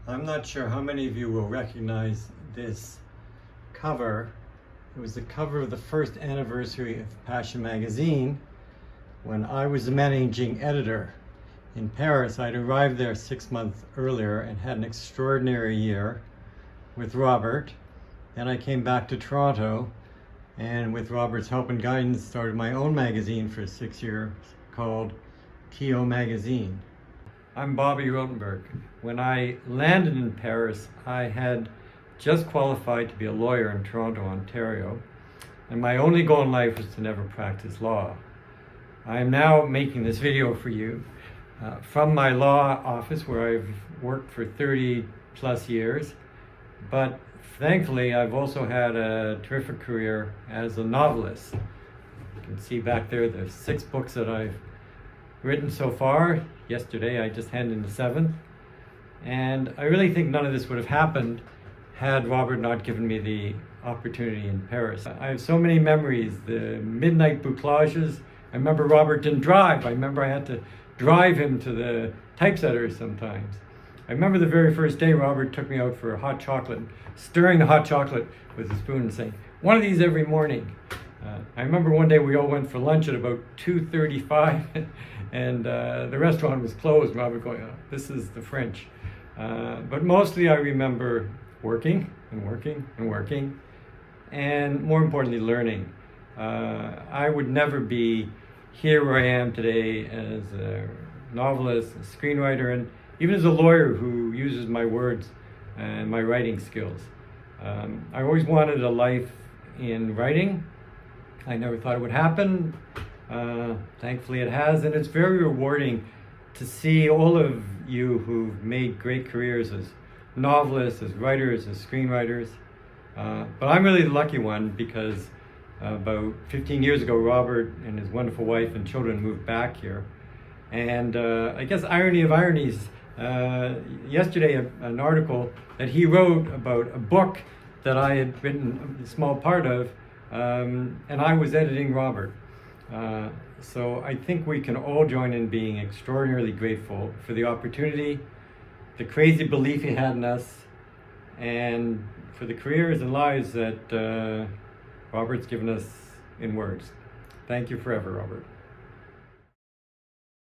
I'm not sure how many of you will recognize this cover. It was the cover of the first anniversary of Passion magazine when I was the managing editor in Paris. I'd arrived there 6 months earlier and had an extraordinary year with Robert. Then I came back to Toronto and with Robert's help and guidance started my own magazine for 6 years called Keo Magazine. I'm Bobby Rotenberg. When I landed in Paris, I had just qualified to be a lawyer in Toronto, Ontario, and my only goal in life was to never practice law. I am now making this video for you from my law office where I've worked for 30 plus years, but thankfully I've also had a terrific career as a novelist. You can see back there the 6 books that I've written so far. Yesterday I just handed in the 7th, and I really think none of this would have happened had Robert not given me the opportunity in Paris. I have so many memories, the midnight bouclages. I remember Robert didn't drive. I remember I had to drive him to the typesetter sometimes. I remember the very first day Robert took me out for a hot chocolate, stirring the hot chocolate with a spoon and saying, "One of these every morning." I remember one day we all went for lunch at about 2:35 and the restaurant was closed. Robert going, "Oh, this is the French." But mostly I remember working and working and working, and more importantly, learning. I would never be here where I am today as a novelist, a screenwriter, and even as a lawyer who uses my words and my writing skills. I always wanted a life in writing. I never thought it would happen. Thankfully it has, and it's very rewarding to see all of you who've made great careers as novelists, as writers, as screenwriters. But I'm really the lucky one because about 15 years ago, Robert and his wonderful wife and children moved back here. And I guess irony of ironies, yesterday an article that he wrote about a book that I had written a small part of, and I was editing Robert. So I think we can all join in being extraordinarily grateful for the opportunity, the crazy belief he had in us, and for the careers and lives that Robert's given us in words. Thank you forever, Robert.